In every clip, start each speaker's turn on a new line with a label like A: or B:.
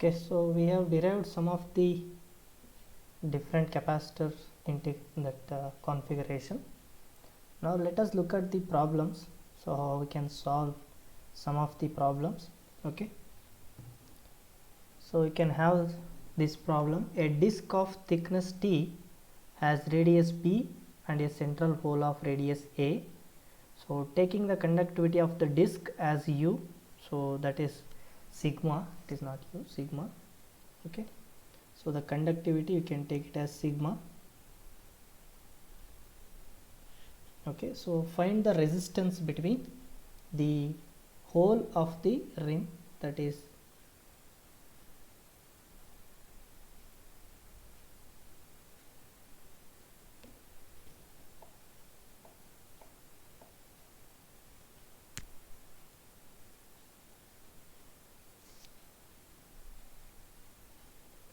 A: Okay, so we have derived some of the different capacitors into that configuration. Now let us look at the problems, so how we can solve some of the problems. Okay, so we can have this problem: a disk of thickness T has radius B and a central hole of radius A. So taking the conductivity of the disk as U, so that is sigma, it is not U, sigma. Okay, so the conductivity you can take it as sigma. Okay, so find the resistance between the hole of the rim, that is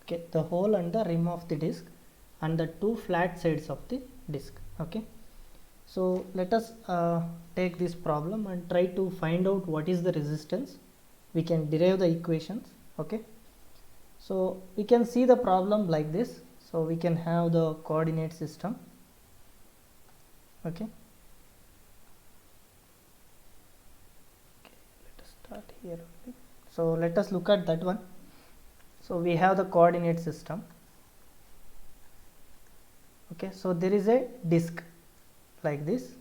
A: okay, the hole and the rim of the disk and the two flat sides of the disk. Okay, so let us take this problem and try to find out what is the resistance. We can derive the equations. Okay, so we can see the problem like this. So we can have the coordinate system. Okay, let us start here only. So let us look at that one. So we have the coordinate system. Okay, so there is a disk like this,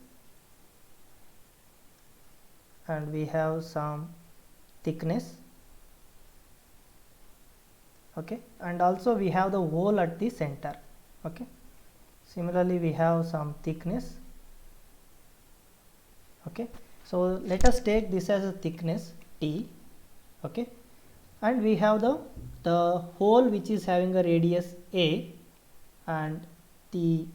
A: and we have some thickness. Okay, and also we have the hole at the center. Okay, similarly we have some thickness. Okay, so let us take this as a thickness T. Okay, and we have the hole which is having a radius A, and the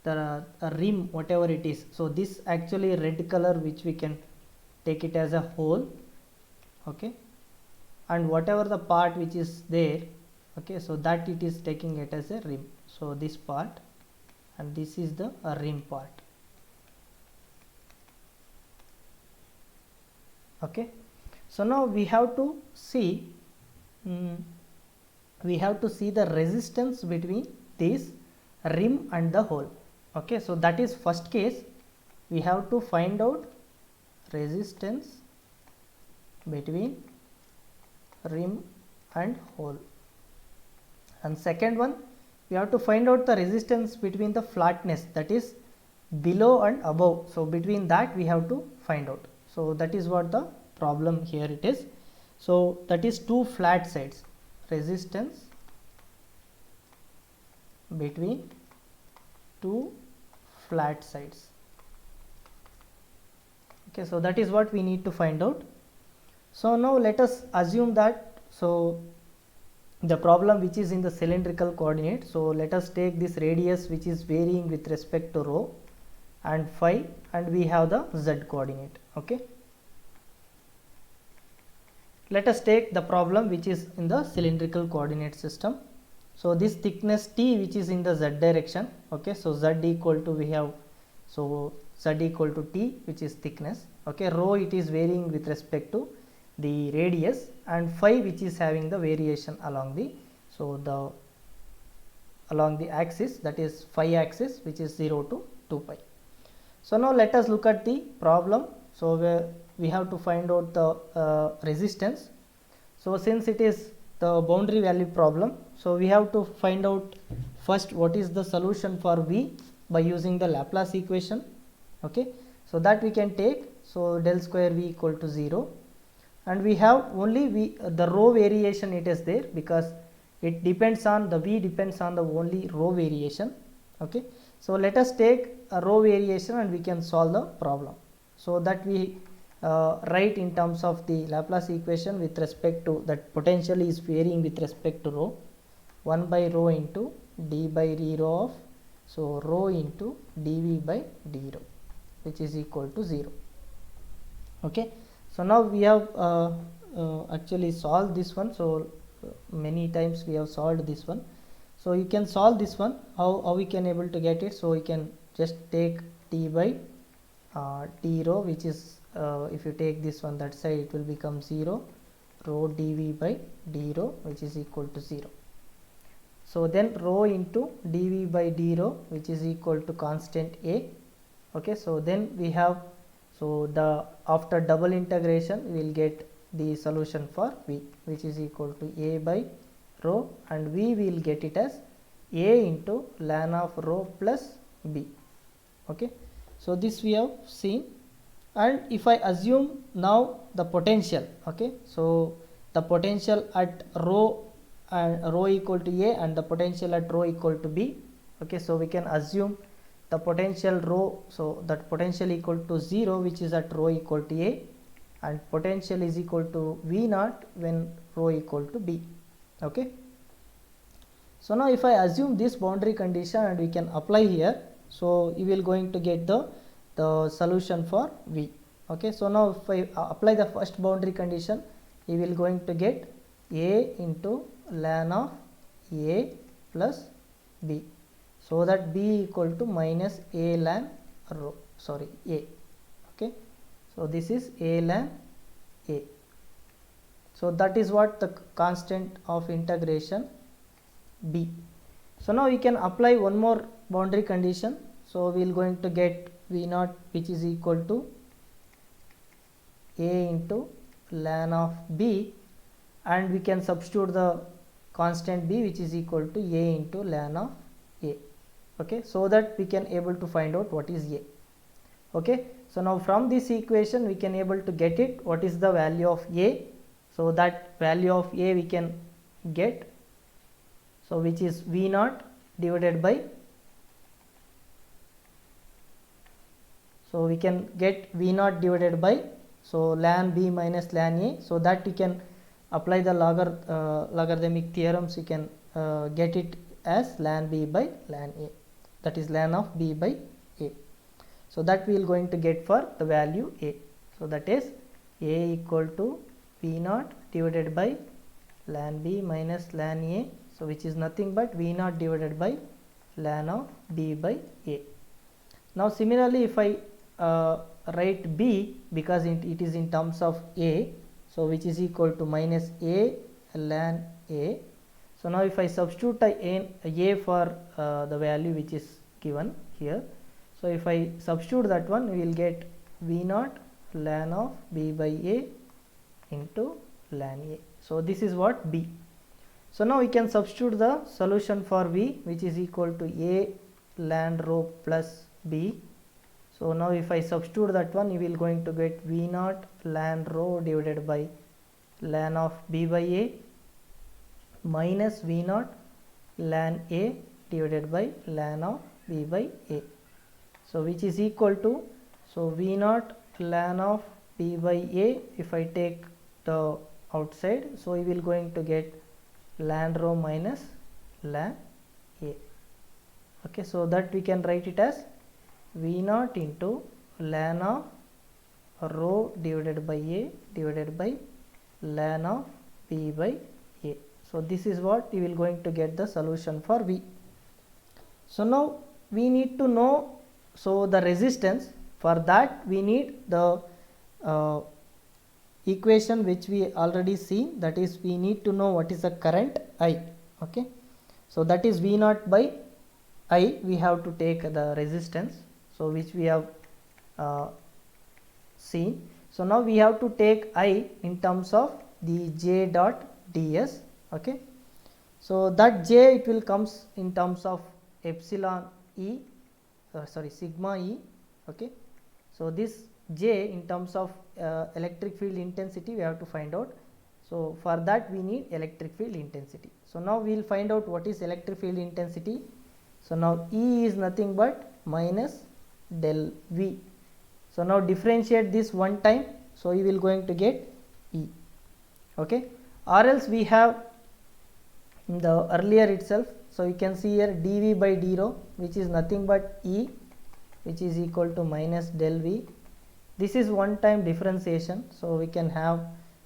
A: rim, whatever it is. So this actually red color, which we can take it as a hole. Okay, and whatever the part which is there, okay, so that it is taking it as a rim. So this part, and this is the rim part. Okay, so now we have to see the resistance between this rim and the hole. Okay, so that is first case. We have to find out resistance between rim and hole, and second one, we have to find out the resistance between the flatness, that is below and above. So between that we have to find out. So that is what the problem here it is. So that is two flat sides, resistance between two flat sides. Okay, so that is what we need to find out. So now let us assume that, so the problem which is in the cylindrical coordinate, so let us take this radius which is varying with respect to rho and phi, and we have the z coordinate. Okay, let us take the problem which is in the cylindrical coordinate system. So this thickness T which is in the z direction. Okay, so z equal to, we have, so z equal to T, which is thickness. Okay, rho it is varying with respect to the radius, and phi which is having the variation along the, so the along the axis, that is phi axis, which is 0 to 2 pi. So now let us look at the problem. So we have to find out the resistance. So since it is the boundary value problem, so we have to find out first what is the solution for V by using the Laplace equation. Okay, so that we can take, so del square V equal to 0, and we have only the rho variation it is there, because it depends on the V depends on the only rho variation. Okay, so let us take a rho variation and we can solve the problem. So that we write in terms of the Laplace equation with respect to that potential is varying with respect to rho, 1 by rho into d by d rho of, so rho into dv by d rho, which is equal to 0. Okay, so now we have actually solved this one. So many times we have solved this one. So you can solve this one. How we can able to get it? So we can just take t by t rho, which is if you take this one that side, it will become 0, rho dv by d rho, which is equal to 0. So then rho into dv by d rho, which is equal to constant a. Okay, so then we have, so the after double integration we will get the solution for v, which is equal to a by rho, and we will get it as a into ln of rho plus b. Okay, so this we have seen. And if I assume now the potential, okay, so the potential at rho and rho equal to a and the potential at rho equal to b. Okay, so we can assume the potential rho, so that potential equal to 0, which is at rho equal to a, and potential is equal to v naught when rho equal to b. Okay, so now if I assume this boundary condition and we can apply here, so you will going to get the solution for v. Okay, so now if I apply the first boundary condition, you will going to get a into ln of a plus b, so that b equal to minus a ln rho, sorry, a. Okay, so this is a ln a. So that is what the constant of integration b. So now we can apply one more boundary condition. So we will going to get v naught, which is equal to a into ln of b, and we can substitute the constant b, which is equal to a into ln of a. Okay, so that we can able to find out what is a. Okay, so now from this equation we can able to get it what is the value of a. So that value of a we can get, so which is v naught divided by, so we can get v naught divided by, so ln b minus ln a, so that you can apply the logarithmic theorems, you can get it as ln b by ln a, that is ln of b by a. So that we will going to get for the value a. So that is a equal to v naught divided by ln b minus ln a, so which is nothing but v naught divided by ln of b by a. Now similarly if I write b, because it is in terms of a, so which is equal to minus a ln a. So now if I substitute a for the value which is given here, so if I substitute that one, we will get v naught ln of b by a into ln a. So this is what b. So now we can substitute the solution for v, which is equal to a ln rho plus b. So now if I substitute that one, you will going to get v naught ln rho divided by ln of b by a minus v naught ln a divided by ln of b by a. So which is equal to, so v naught ln of b by a, if I take the outside, so you will going to get ln rho minus ln a. Okay, so that we can write it as v naught into ln of rho divided by a divided by ln of b by a. So this is what you will going to get the solution for v. So now we need to know, so the resistance, for that we need the equation which we already seen, that is we need to know what is the current I. Okay, so that is v naught by I, we have to take the resistance, so which we have seen. So now we have to take I in terms of the j dot ds. Okay, so that j, it will comes in terms of epsilon e, sorry, sigma e. Okay, so this j in terms of electric field intensity we have to find out. So for that we need electric field intensity. So now we will find out what is electric field intensity. So now E is nothing but minus del V. So now differentiate this one time, so you will going to get E. Okay, or else we have in the earlier itself, so you can see here dV by d rho, which is nothing but E, which is equal to minus del V. This is one time differentiation, so we can have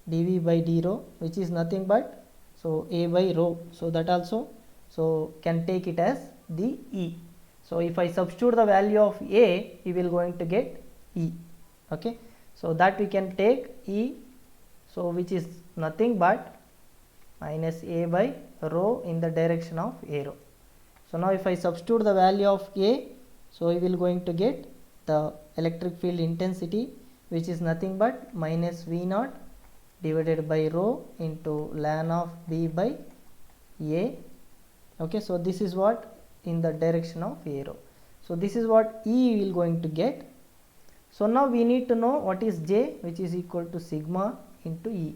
A: dV by d rho, which is nothing but, so A by rho, so that also, so can take it as the E. So if I substitute the value of A, you will going to get E. Okay, so that we can take E. so which is nothing but minus a by rho in the direction of arrow. So now if I substitute the value of a, so we will going to get the electric field intensity, which is nothing but minus v naught divided by rho into ln of b by a. Okay, so this is what in the direction of arrow. So this is what E will going to get. So now we need to know what is J, which is equal to sigma into E.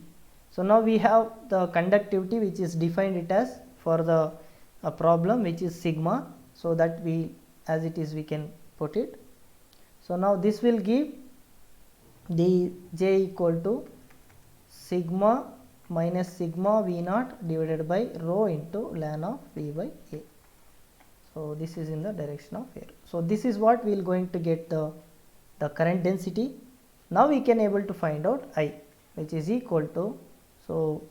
A: So now we have the conductivity which is defined it as for the problem, which is sigma. So that we, as it is, we can put it. So now this will give the J equal to sigma minus sigma v naught divided by rho into ln of v by a. So this is in the direction of air. So this is what we will going to get the current density. Now we can able to find out I, which is equal to, so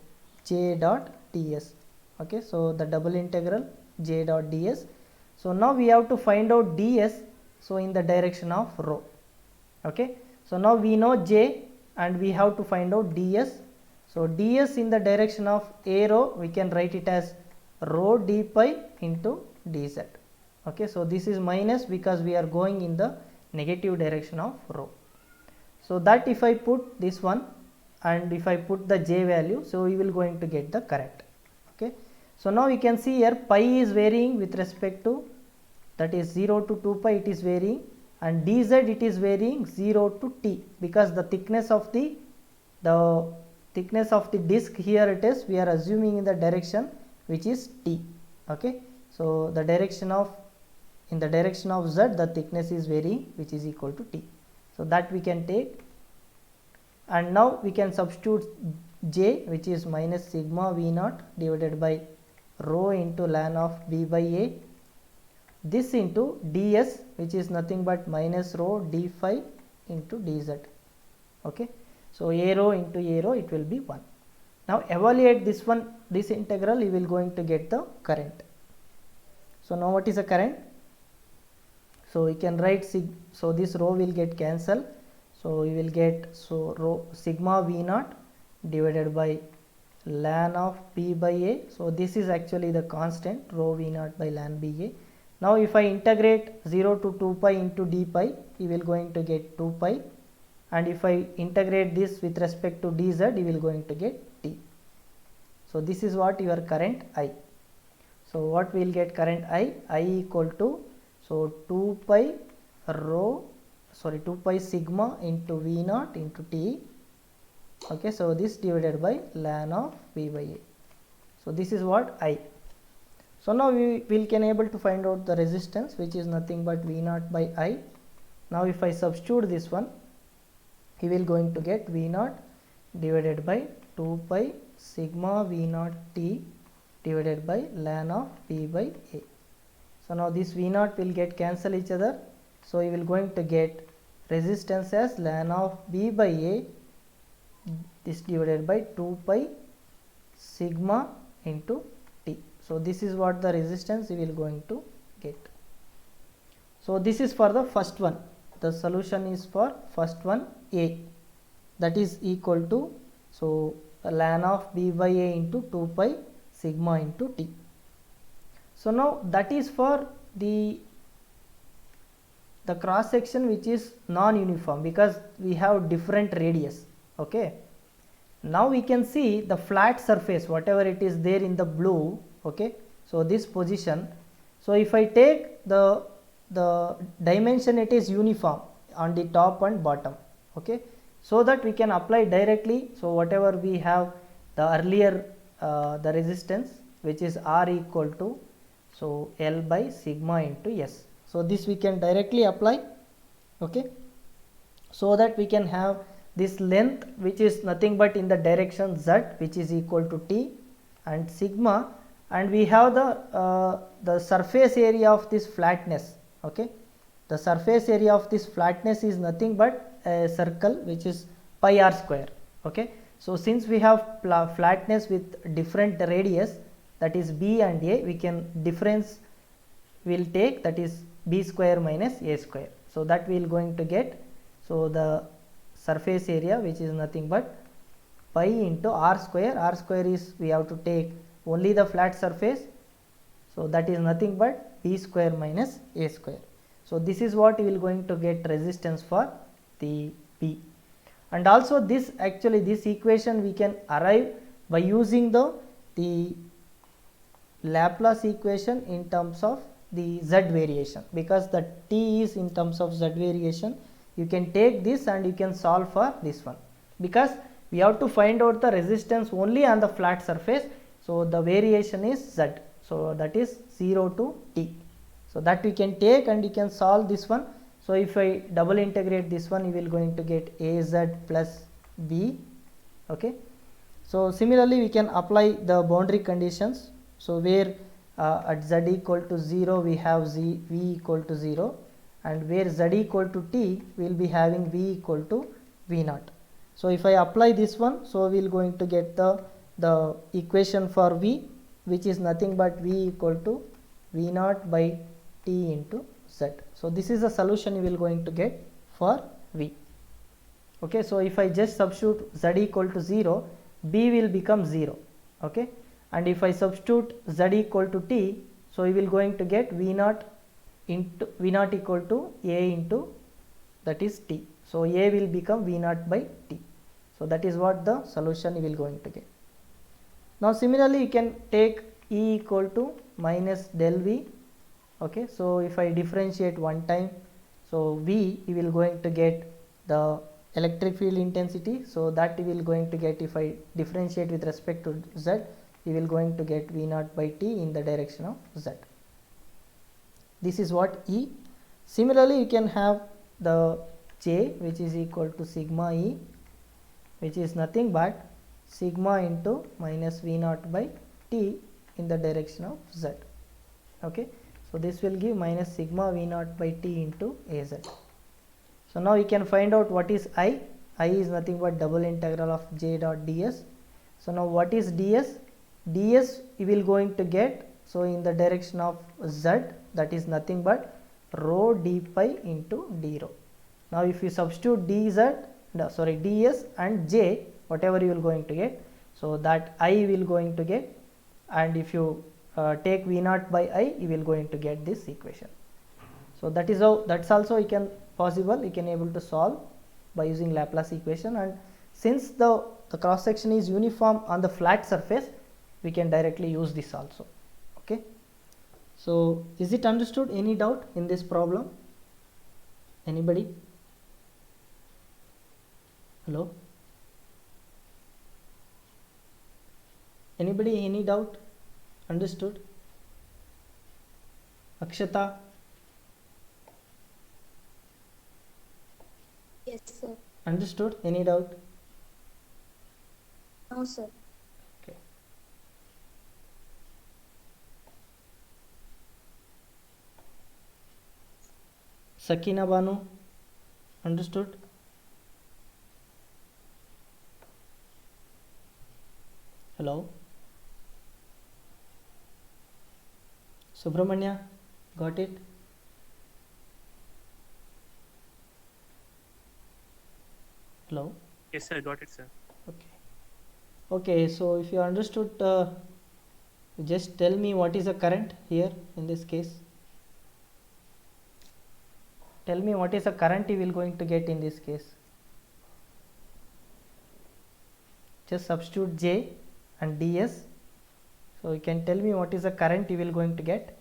A: J dot ds. Okay, so the double integral J dot ds. So now we have to find out ds, so in the direction of rho. Okay, so now we know J and we have to find out ds. So ds in the direction of arrow, we can write it as rho d pi into dz. Okay, so this is minus because we are going in the negative direction of rho. So that if I put this one and if I put the J value, so we will going to get the current. Okay, so now we can see here pi is varying with respect to, that is 0 to 2 pi it is varying, and dz it is varying 0 to t, because the thickness of the disc here it is, we are assuming in the direction which is t. Okay, so the direction of, in the direction of z the thickness is varying, which is equal to t. So that we can take, and now we can substitute J, which is minus sigma v naught divided by rho into ln of b by a, this into ds, which is nothing but minus rho d phi into dz. Okay, so arrow into arrow it will be 1. Now evaluate this one, this integral, you will going to get the current. So now what is the current? So we can write so this rho will get cancelled. So you will get, so rho sigma v naught divided by ln of p by a. So this is actually the constant, rho v naught by ln b a. Now if I integrate 0 to 2 pi into d pi, you will going to get 2 pi, and if I integrate this with respect to dz, you will going to get t. So this is what your current I. So what we will get current I equal to, so 2 pi sigma into v naught into t. Okay, so this divided by ln of v by a. So this is what I. So now we will can able to find out the resistance, which is nothing but v naught by I. Now if I substitute this one, he will going to get v naught divided by 2 pi sigma v naught t divided by ln of p by a. So now this v naught will get cancel each other. So you will going to get resistance as ln of b by a, this divided by 2 pi sigma into t. So this is what the resistance you will going to get. So this is for the first one. The solution is for first one A, that is equal to, so ln of b by a into 2 pi sigma into t. So now that is for the cross section which is non-uniform, because we have different radius. Okay, now we can see the flat surface, whatever it is there in the blue. Okay, so this position, so if I take the dimension, it is uniform on the top and bottom. Okay, so that we can apply directly. So whatever we have the earlier the resistance, which is R equal to, so L by sigma into S. So this we can directly apply. Okay, so that we can have this length, which is nothing but in the direction Z, which is equal to T, and sigma, and we have the surface area of this flatness. Okay, the surface area of this flatness is nothing but a circle, which is pi r square. Okay, so since we have flatness with different radius, that is b and a, we can difference will take, that is b square minus a square. So that we will going to get, so the surface area, which is nothing but pi into r square. R square is, we have to take only the flat surface, so that is nothing but b square minus a square. So this is what we will going to get resistance for the B. And also this, actually this equation we can arrive by using the Laplace equation in terms of the z variation, because the t is in terms of z variation. You can take this and you can solve for this one, because we have to find out the resistance only on the flat surface. So the variation is z, so that is 0 to t. So that we can take and you can solve this one. So if I double integrate this one, you will going to get az plus b. Okay. So similarly we can apply the boundary conditions. So where at z equal to 0 we have v equal to 0, and where z equal to t we will be having v equal to v naught. So if I apply this one, so we will going to get the equation for v, which is nothing but v equal to v naught by t into z. So this is the solution you will going to get for v. Okay, so if I just substitute z equal to 0, b will become 0. Okay, and if I substitute z equal to t, so we will going to get v naught into v naught equal to a into, that is t. So a will become v naught by t. So that is what the solution you will going to get. Now similarly you can take E equal to minus del v. Okay, so if I differentiate one time, so v you will going to get the electric field intensity. So that you will going to get, if I differentiate with respect to z, you will going to get v naught by t in the direction of z. This is what E. Similarly you can have the J, which is equal to sigma E, which is nothing but sigma into minus v naught by t in the direction of z. Okay, so this will give minus sigma v naught by t into az. So now we can find out what is I. I is nothing but double integral of j dot ds. So now what is ds? Ds you will going to get, so in the direction of z, that is nothing but rho d pi into d rho. Now if you substitute ds and j, whatever you will going to get, so that I will going to get, and if you take v naught by I, you will going to get this equation. So that is how, that's also you can possible, you can able to solve by using Laplace equation. And since the cross section is uniform on the flat surface, we can directly use this also. Okay, so is it understood? Any doubt in this problem? Anybody? Hello? Anybody, any doubt? Understood? Akshata?
B: Yes, sir.
A: Understood? Any doubt?
B: No, sir.
A: Okay. Sakina Banu? Understood? Hello? Subramanya, got it? Hello?
C: Yes, sir. Got it, sir.
A: Okay. Okay, so if you understood, just tell me what is the current here in this case. Tell me what is the current you will going to get in this case. Just substitute J and ds. So you can tell me what is the current you will going to get.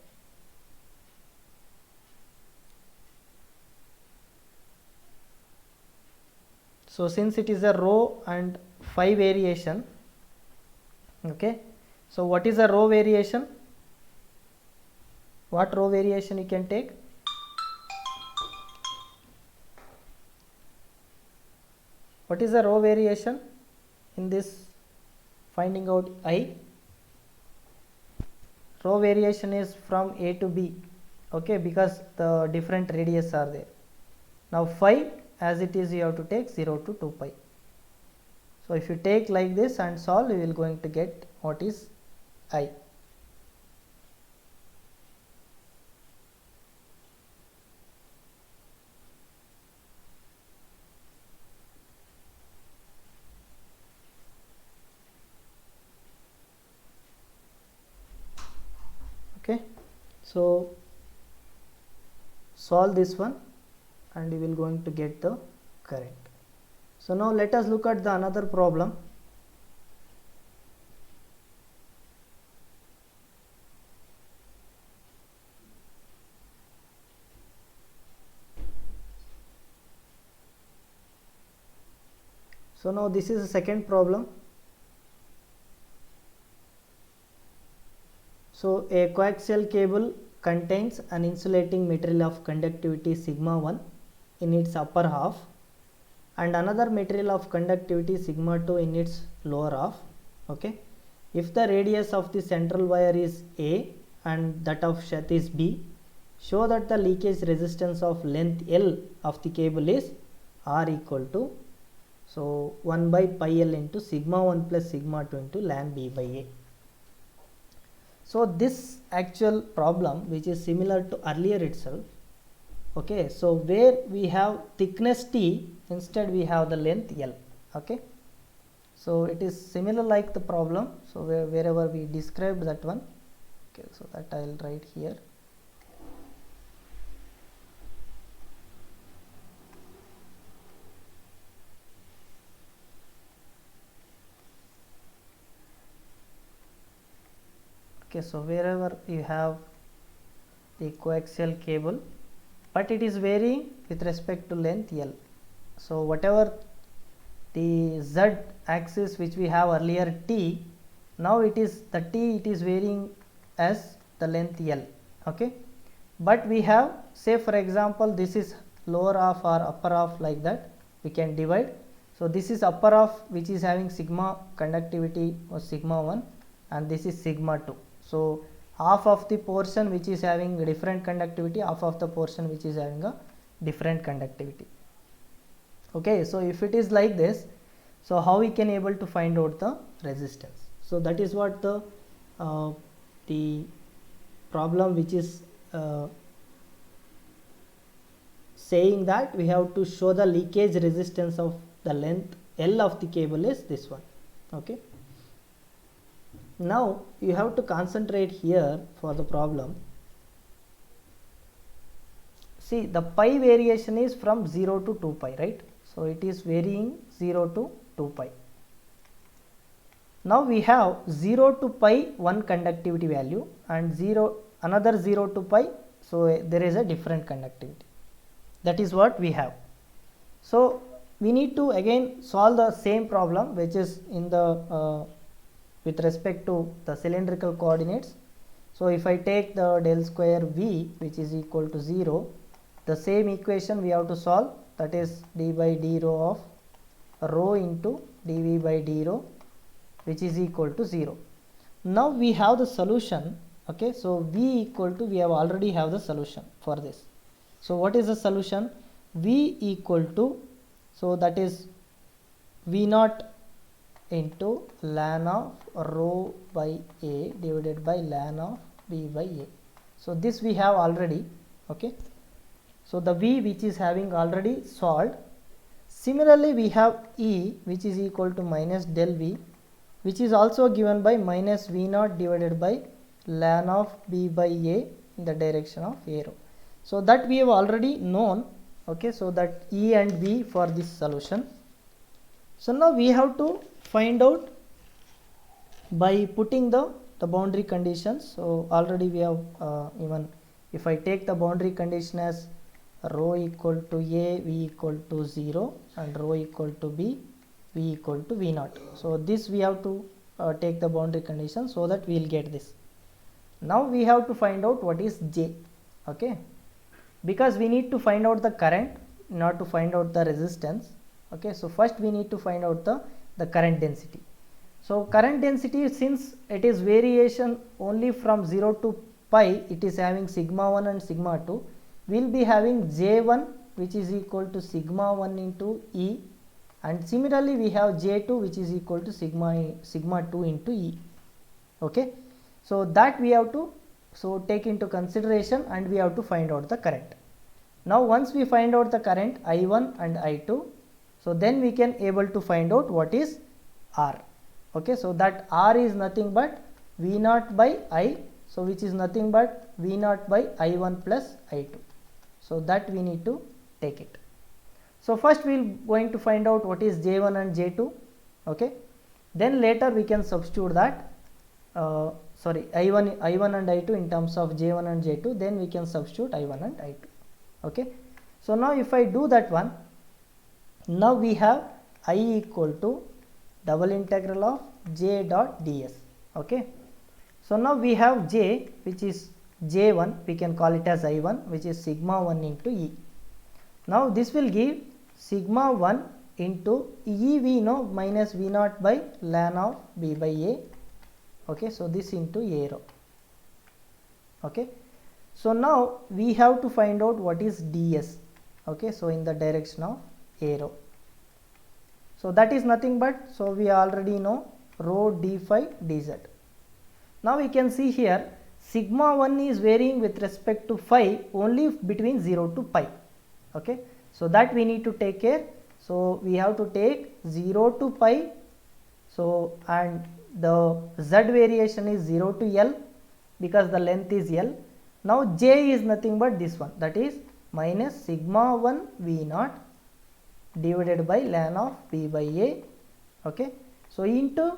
A: So since it is a rho and phi variation, okay, so what is the rho variation? What rho variation you can take? What is the rho variation in this finding out I? Rho variation is from A to B, okay, because the different radius are there. Now phi, as it is, you have to take 0 to 2 pi. So if you take like this and solve, you will going to get what is I. So solve this one and you will going to get the current. So now let us look at the another problem. So now this is the second problem. So a coaxial cable contains an insulating material of conductivity sigma 1 in its upper half and another material of conductivity sigma 2 in its lower half. Okay. If the radius of the central wire is A and that of sheath is B, show that the leakage resistance of length L of the cable is R equal to 1 by pi L into sigma 1 plus sigma 2 into ln B by A. So this actual problem, which is similar to earlier itself, okay, so where we have thickness T, instead we have the length L. Okay, so it is similar like the problem, so wherever we described that one. Okay, so that I will write here. Okay, so wherever you have the coaxial cable, but it is varying with respect to length L. So whatever the Z axis which we have earlier T, now it is the T, it is varying as the length L. Okay, but we have, say for example, this is lower half or upper half, like that we can divide. So this is upper half which is having sigma conductivity or sigma 1 and this is sigma 2. So half of the portion which is having different conductivity, half of the portion which is having a different conductivity. Okay, so if it is like this, so how we can able to find out the resistance? So that is what the problem which is saying that we have to show the leakage resistance of the length L of the cable is this one. Okay. Now you have to concentrate here for the problem. See, the pi variation is from 0 to 2 pi, right? So it is varying 0 to 2 pi. Now we have 0 to pi one conductivity value and another 0 to pi, so there is a different conductivity. That is what we have. So we need to again solve the same problem which is in the with respect to the cylindrical coordinates. So if I take the del square V which is equal to 0, the same equation we have to solve, that is d by d rho of rho into dV by d rho which is equal to 0. Now we have the solution. Okay, so V equal to, we have already have the solution for this. So what is the solution? V equal to, so that is V naught into ln of rho by A divided by ln of B by A. So this we have already. Okay, so the V which is having already solved. Similarly we have E which is equal to minus del V, which is also given by minus V naught divided by ln of B by A in the direction of arrow. So that we have already known. Okay, so that E and V for this solution. So now we have to find out by putting the boundary conditions. So already we have even if I take the boundary condition as rho equal to A, V equal to 0 and rho equal to B, V equal to V naught. So this we have to take the boundary condition so that we will get this. Now we have to find out what is J. Okay, because we need to find out the current, not to find out the resistance. Okay, so first we need to find out the current density. So current density, since it is variation only from 0 to pi, it is having sigma 1 and sigma 2, we will be having J1 which is equal to sigma 1 into E, and similarly we have J2 which is equal to sigma 2 into E. Okay, so that we have to take into consideration and we have to find out the current. Now once we find out the current I1 and I2, so then we can able to find out what is R. Okay, so that R is nothing but V naught by I. so which is nothing but V naught by I1 plus I2. So that we need to take it. So first we will going to find out what is J1 and J2, okay. Then later we can substitute that I1 and I2 in terms of J1 and J2, then we can substitute I1 and I2, okay. So now if I do that one, now we have I equal to double integral of J dot ds, okay. So now we have J, which is J1, we can call it as I1, which is sigma 1 into E. Now this will give sigma 1 into E we know minus V naught by ln of B by A, okay. So this into A rho, okay. So now we have to find out what is ds, okay. So in the direction of A rho, so that is nothing but, so we already know rho d phi dz. Now we can see here sigma 1 is varying with respect to phi only between 0 to pi, okay. So that we need to take care. So we have to take 0 to pi, so and the z variation is 0 to L because the length is L. Now J is nothing but this one, that is minus sigma 1 V naught divided by ln of B by A, okay. So into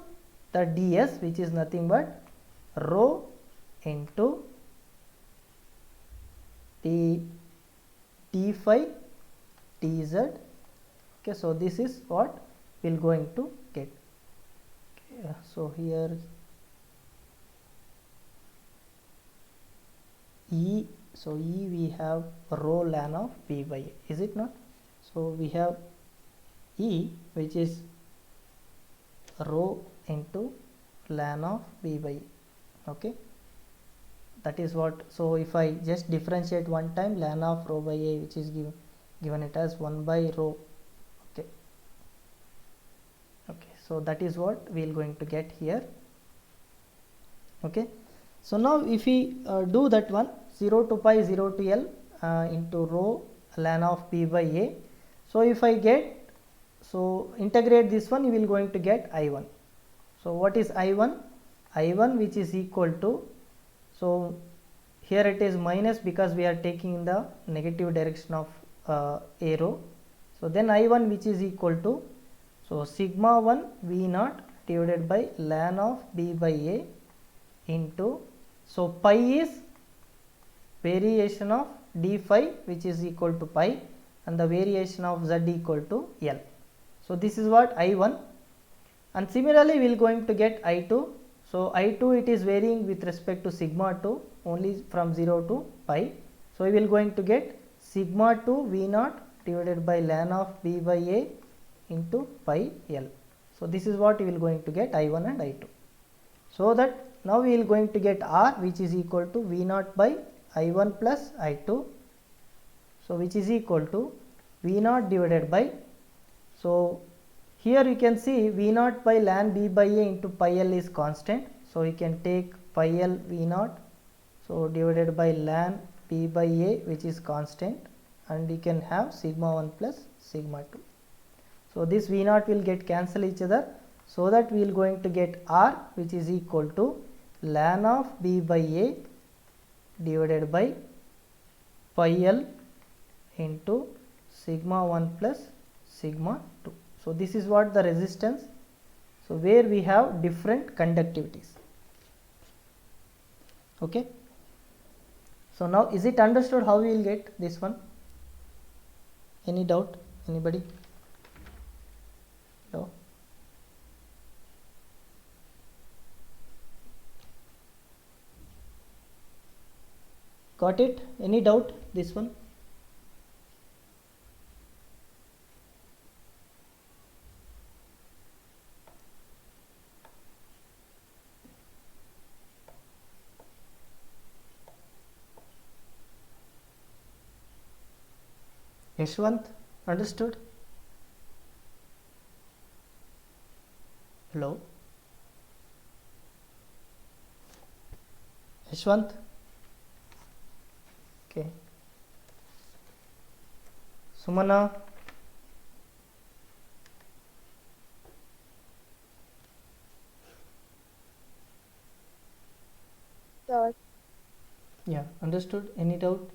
A: the ds, which is nothing but rho into d phi dz, okay. So this is what we will going to get, okay. So here E, so E we have rho ln of B by A, is it not? So we have E, which is rho into ln of B by A, okay. That is what, so if I just differentiate one time, ln of rho by A, which is given it as 1 by rho, okay. Okay, so that is what we are going to get here, okay. So now if we do that one, 0 to pi 0 to L into rho ln of B by A. So if I get, so integrate this one, you will going to get I1. So what is I1? I1 which is equal to, so here it is minus because we are taking in the negative direction of arrow. So then I1 which is equal to, so sigma 1 V naught divided by ln of B by A into, so pi is variation of d phi which is equal to pi and the variation of z equal to L. So this is what I1, and similarly we will going to get I2. So I2 it is varying with respect to sigma 2 only from 0 to pi. So we will going to get sigma 2 V naught divided by ln of B by A into pi L. So this is what we will going to get I1 and I2. So that now we will going to get R, which is equal to V naught by I1 plus I2. So which is equal to V naught divided by, so here you can see V naught by ln B by A into pi L is constant. So you can take pi L V naught, so divided by ln B by A, which is constant, and you can have sigma 1 plus sigma 2. So this V naught will get cancel each other, so that we will going to get R, which is equal to ln of B by A divided by pi L into sigma 1 plus sigma 2. So this is what the resistance, so where we have different conductivities, okay. So now is it understood how we will get this one? Any doubt, anybody? No? Got it? Any doubt this one? Yashwant, understood? Hello? Yashwant? Okay. Sumana?
B: Sure.
A: Understood? Any doubt?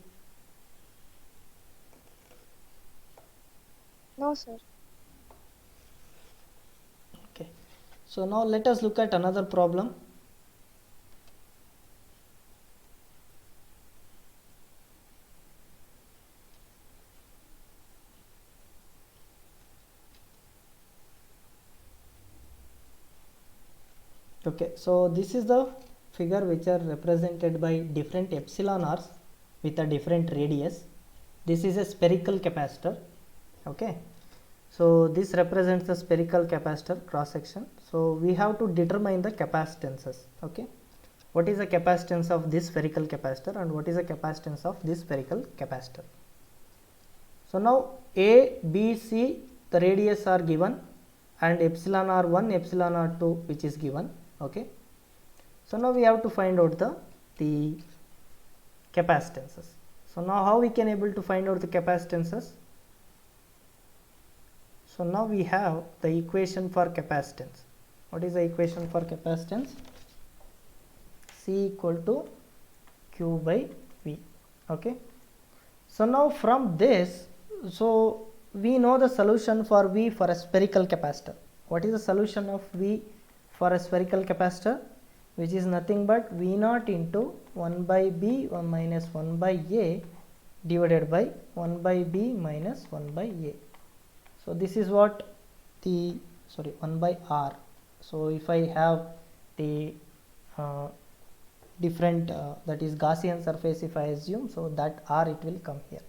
B: No, sir.
A: Okay. So now let us look at another problem. Okay, so this is the figure which are represented by different epsilon r's with a different radius. This is a spherical capacitor. Okay, so this represents the spherical capacitor cross section. So we have to determine the capacitances. Okay, what is the capacitance of this spherical capacitor and what is the capacitance of this spherical capacitor? So now A, B, C, the radius are given, and epsilon r1, epsilon r2 which is given. Okay, so now we have to find out the capacitances. So now how we can able to find out the capacitances? So now we have the equation for capacitance. What is the equation for capacitance? C equal to Q by V. Okay, so now from this, so we know the solution for V for a spherical capacitor. What is the solution of V for a spherical capacitor? Which is nothing but V naught into 1 by B 1 minus 1 by A divided by 1 by B minus 1 by A. So this is what the 1 by R. So if I have the different that is Gaussian surface, if I assume, so that R it will come here.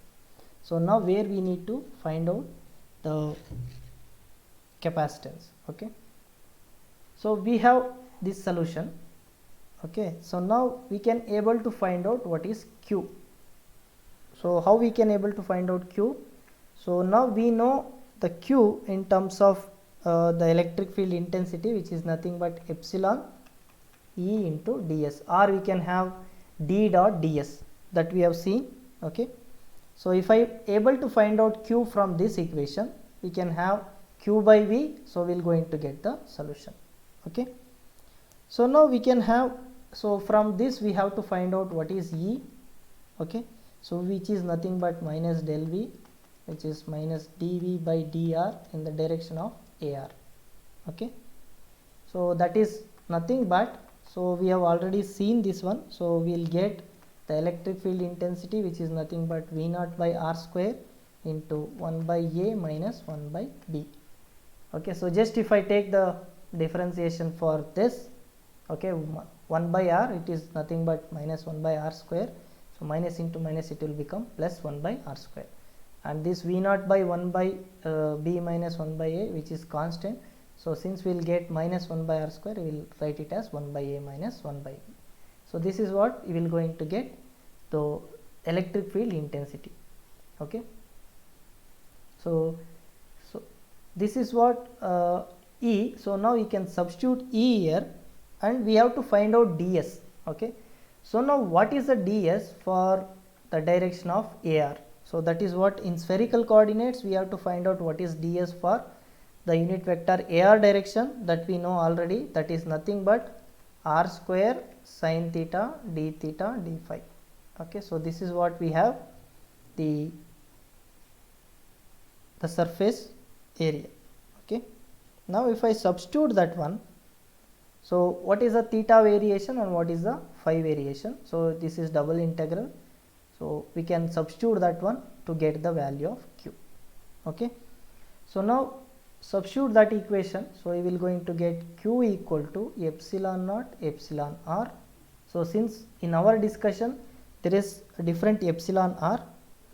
A: So now where we need to find out the capacitance. Okay, so we have this solution. Okay, so now we can able to find out what is Q. So how we can able to find out Q? So now we know the Q in terms of the electric field intensity, which is nothing but epsilon E into ds, or we can have d dot ds, that we have seen. Okay, so if I able to find out Q from this equation, we can have Q by V, so we will going to get the solution. Okay, so now we can have, so from this we have to find out what is E. Okay, so which is nothing but minus del V, which is minus dV by dr in the direction of AR. Okay, so that is nothing but, so we have already seen this one, so we will get the electric field intensity, which is nothing but V naught by R square into 1 by A minus 1 by B. Okay, so just if I take the differentiation for this, okay, 1 by R, it is nothing but minus 1 by R square, so minus into minus it will become plus 1 by R square, and this V naught by 1 by B minus 1 by A, which is constant. So since we will get minus 1 by R square, we will write it as 1 by A minus 1 by B. So this is what we will going to get the electric field intensity. Okay, so this is what E. So now we can substitute E here, and we have to find out ds. Okay, so now what is the ds for the direction of AR? So that is what in spherical coordinates we have to find out what is ds for the unit vector AR direction, that we know already, that is nothing but R square sin theta d theta d phi. Okay, so this is what we have the surface area. Okay, now if I substitute that one, so what is the theta variation and what is the phi variation? So this is double integral, so we can substitute that one to get the value of Q. Okay, so now substitute that equation, so we will going to get Q equal to epsilon naught epsilon r. So since in our discussion there is a different epsilon r,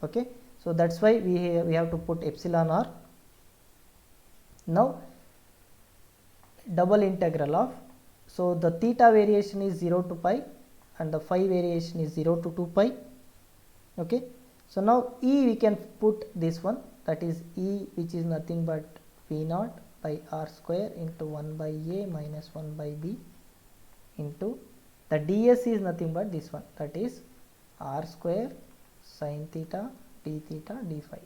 A: okay, so that's why we have to put epsilon r. Now double integral of, so the theta variation is 0 to pi and the phi variation is 0 to 2 pi. Okay, so now E we can put this one, that is E, which is nothing but V naught by R square into 1 by A minus 1 by B into the ds is nothing but this one, that is R square sin theta d theta d phi.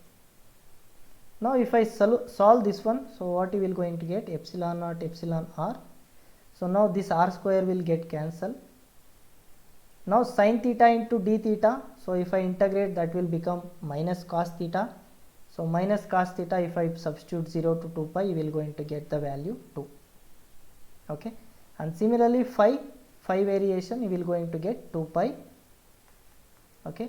A: Now if I solve this one, so what you will going to get epsilon naught epsilon r. So now this R square will get cancelled. Now sin theta into d theta, so if I integrate, that will become minus cos theta. So minus cos theta, if I substitute 0 to 2 pi, you will going to get the value 2. Okay, and similarly phi variation, you will going to get 2 pi. Okay,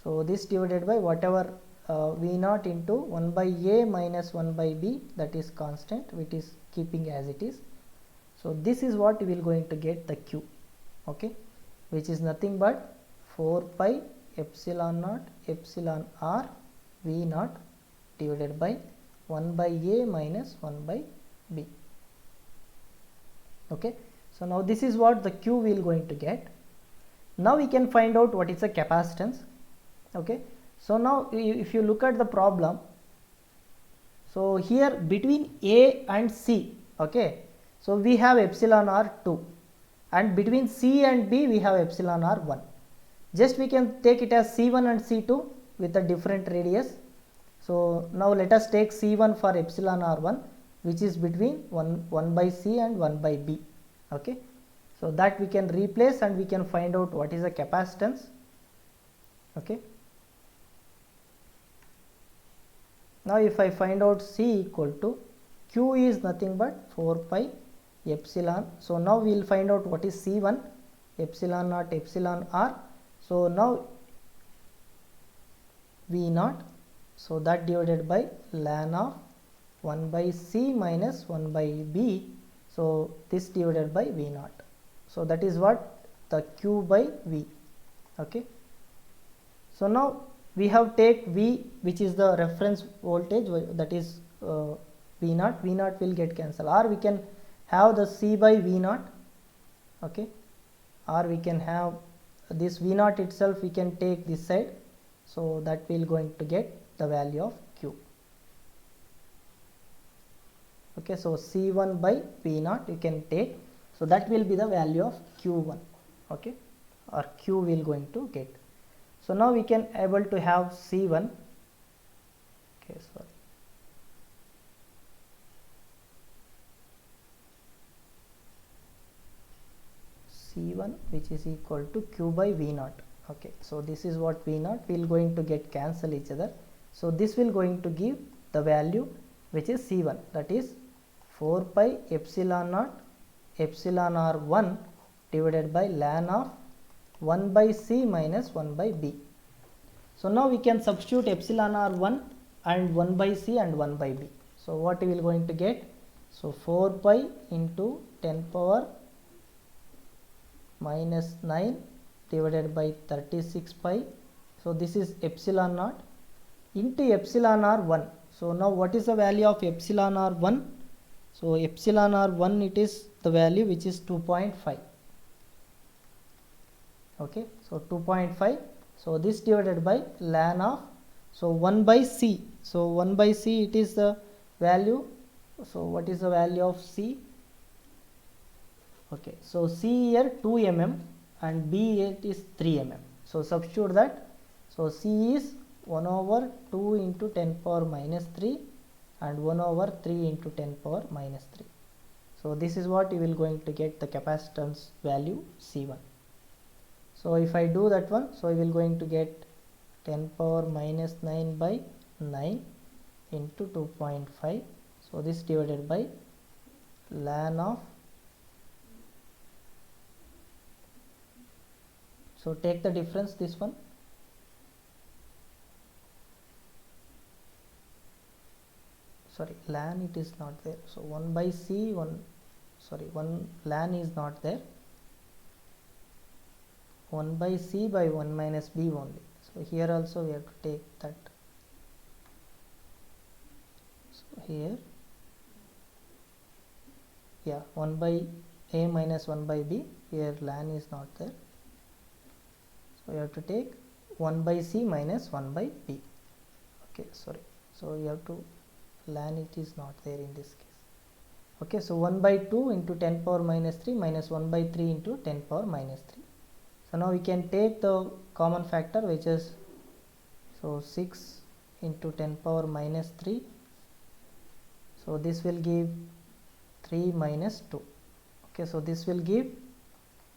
A: so this divided by whatever v naught into 1 by a minus 1 by b, that is constant, which is keeping as it is. So this is what you will going to get the q. Okay, which is nothing but 4 pi epsilon naught epsilon r v naught divided by 1 by a minus 1 by b. Okay, so now this is what the q we will going to get. Now we can find out what is the capacitance. Okay, so now if you look at the problem, so here between a and c, okay, so we have epsilon r 2, and between c and b we have epsilon r 1. Just we can take it as c1 and c2 with a different radius. So now let us take c1 for epsilon r1, which is between 1 by c and 1 by b. Okay, so that we can replace and we can find out what is the capacitance. Okay, now if I find out c equal to, q is nothing but 4 pi epsilon. So now we will find out what is c1, epsilon naught epsilon r. So now v naught, so that divided by ln of 1 by c minus 1 by b, so this divided by v naught. So that is what the q by v. Okay, so now we have take v, which is the reference voltage, that is v naught. V naught will get cancelled, or we can have the c by v naught. Okay, or we can have this v naught itself, we can take this side, so that we will going to get the value of q. Okay, so c1 by v naught you can take, so that will be the value of q1. Okay, or q will going to get. So now we can able to have c1. Okay, sorry, c1, which is equal to q by v naught. Okay, so this is what v naught will going to get cancel each other. So this will going to give the value which is c1, that is 4 pi epsilon naught epsilon r1 divided by ln of 1 by c minus 1 by b. So now we can substitute epsilon r1 and 1 by c and 1 by b. So what we will going to get? So 4 pi into 10 power minus 9 divided by 36 pi. So this is epsilon naught into epsilon r1. So now what is the value of epsilon r1? So epsilon r1, it is the value which is 2.5. Okay, so 2.5. So this divided by ln of, so 1 by c. So 1 by c, it is the value. So what is the value of c? Okay, so c here 2 mm and b it is 3 mm. So substitute that. So c is 1 over 2 into 10 power minus 3 and 1 over 3 into 10 power minus 3. So this is what you will going to get the capacitance value c1. So if I do that one, so I will going to get 10 power minus 9 by 9 into 2.5. So this divided by ln of, so take the difference, this one. Sorry, ln it is not there. So 1 by c, 1 ln is not there. 1 by c by 1 minus b only. So here also we have to take that. So here, yeah, 1 by a minus 1 by b, here ln is not there. So you have to take 1 by c minus 1 by b. Okay, sorry. So you have to, ln it is not there in this case. Okay, so 1 by 2 into 10 power minus 3 minus 1 by 3 into 10 power minus 3. So now we can take the common factor, which is, so 6 into 10 power minus 3. So this will give 3 minus 2. Okay, so this will give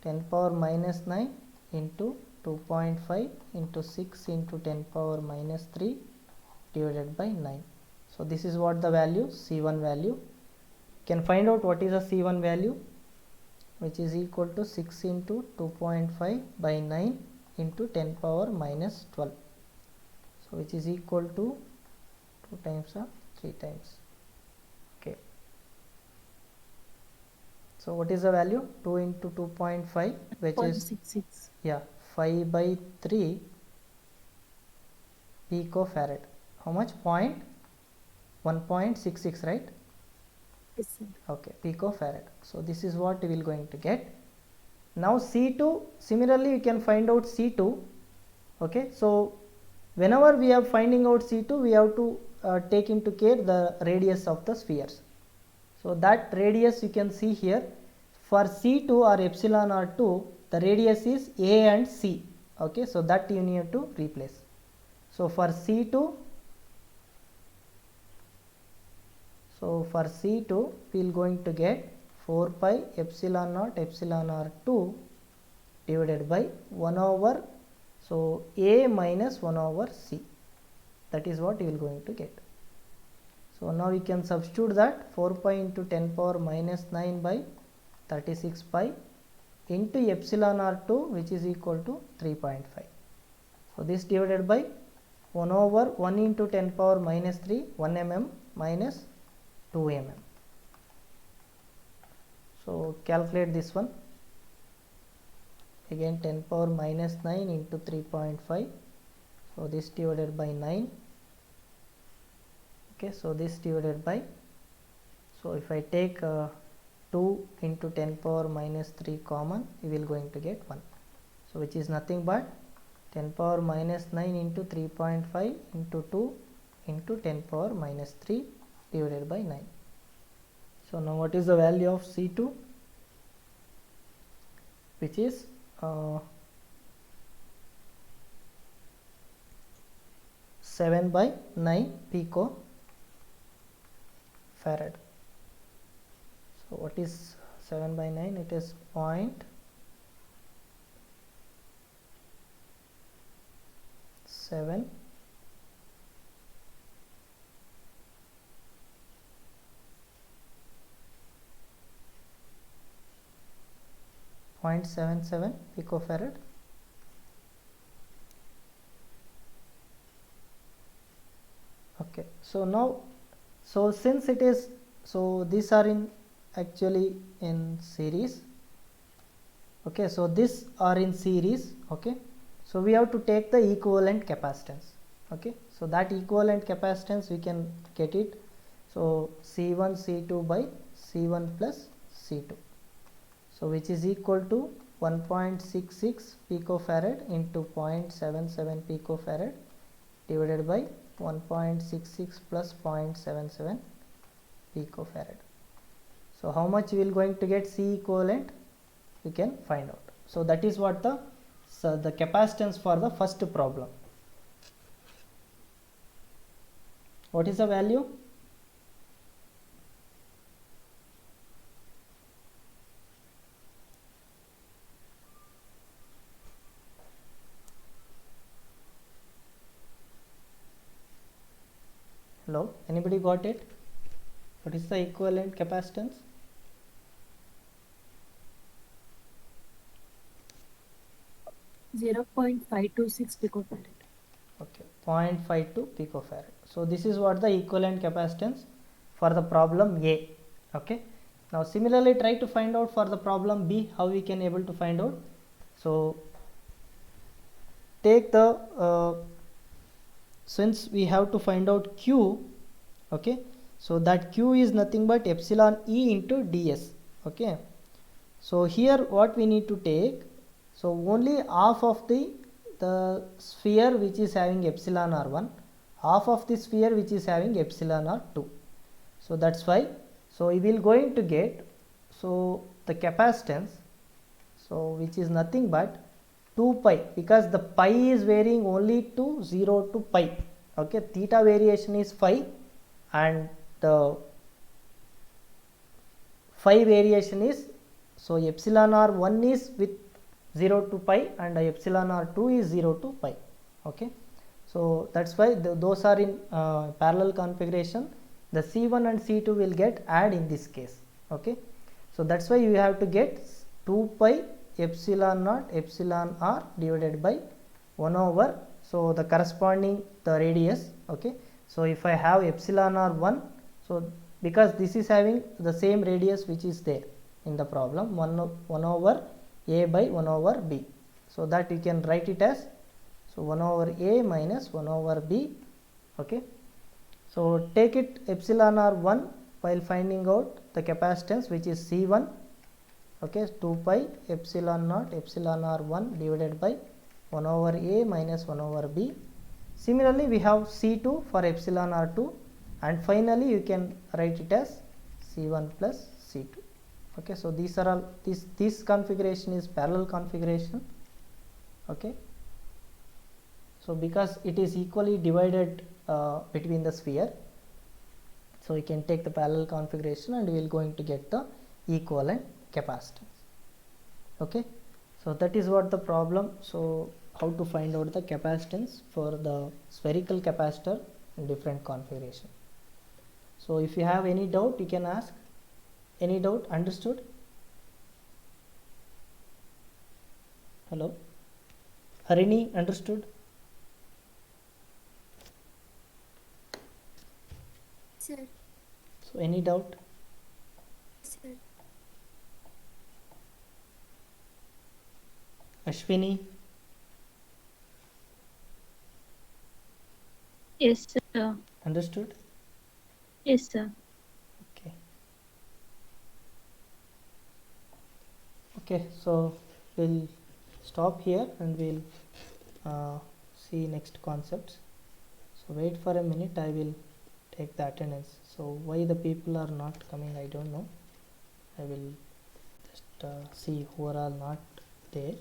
A: 10 power minus 9 into 2.5 into 6 into 10 power minus 3 divided by 9. So this is what the value, C1 value. Can find out what is the C1 value, which is equal to 6 into 2.5 by 9 into 10 power minus 12. So which is equal to 2 times or 3 times. Okay. So what is the value? 2 into 2.5, which is
B: 0.66.
A: Yeah, 5 by 3 picofarad. How much? 1.66, right?
B: Yes, sir.
A: Okay, picofarad. So this is what we will going to get. Now C2, similarly you can find out C2. Okay, so whenever we are finding out C2, we have to take into care the radius of the spheres. So that radius you can see here. For C2 or epsilon R2, the radius is A and C. Okay, so that you need to replace. So for C2, we will going to get 4 pi epsilon naught epsilon R2 divided by 1 over, so A minus 1 over C. That is what you will going to get. So now we can substitute that 4 pi into 10 power minus 9 by 36 pi into epsilon R2, which is equal to 3.5. So this divided by 1 over 1 into 10 power minus 3, 1 mm minus 2 mm. So calculate this one. Again 10 power minus 9 into 3.5. So this divided by 9. Okay, so this divided by, so if I take 2 into 10 power minus 3 common, we will going to get 1. So which is nothing but 10 power minus 9 into 3.5 into 2 into 10 power minus 3 divided by 9. So now what is the value of C2? Which is 7 by 9 picofarad. So what is 7 by 9? It is 0.7 0.77 picofarad. Okay, so now, so since it is, so these are in actually in series. Okay, so these are in series. Okay, so we have to take the equivalent capacitance. Okay, so that equivalent capacitance we can get it. So C1 C2 by C1 plus C2. So which is equal to 1.66 picofarad into 0.77 picofarad divided by 1.66 plus 0.77 picofarad. So how much we will going to get C equivalent? We can find out. So that is what the capacitance for the first problem. What is the value? Hello, anybody got it? What is the equivalent capacitance?
B: Zero 0.526 picofarad.
A: Okay, 0.52 picofarad. So this is what the equivalent capacitance for the problem A. Okay, now similarly try to find out for the problem B how we can able to find out. So take the since we have to find out Q. Okay, so that Q is nothing but epsilon E into ds. Okay, so here what we need to take, so only half of the sphere which is having epsilon r1, half of the sphere which is having epsilon r2. So that's why, so we will going to get, so the capacitance, so which is nothing but 2 pi, because the pi is varying only to 0 to pi. Okay, theta variation is phi and the phi variation is, so epsilon r1 is with 0 to pi, and epsilon r2 is 0 to pi. Okay, so that's why those are in parallel configuration. The C1 and C2 will get add in this case. Okay, so that's why you have to get 2 pi epsilon naught epsilon r divided by 1 over, so the corresponding the radius. Okay, so if I have epsilon r1, so because this is having the same radius which is there in the problem, 1 over a by 1 over b, so that you can write it as, so 1 over a minus 1 over b. Okay, so take it epsilon r1 while finding out the capacitance, which is C1. Okay, 2 pi epsilon naught epsilon r1 divided by 1 over a minus 1 over b. Similarly, we have C2 for epsilon r2, and finally you can write it as C1 plus C2. Okay, so these are all, this configuration is parallel configuration. Okay, so because it is equally divided between the sphere, so we can take the parallel configuration and we will going to get the equivalent capacitance. Okay, so that is what the problem. So how to find out the capacitance for the spherical capacitor in different configuration. So if you have any doubt, you can ask. Any doubt? Understood? Hello, Harini, understood?
B: Sir.
A: So any doubt?
B: Sir.
A: Ashwini?
C: Yes, sir.
A: Understood?
C: Yes, sir.
A: Okay. Okay, so we'll stop here and we'll see next concepts. So wait for a minute, I will take the attendance. So why the people are not coming, I don't know. I will just see who are all not there.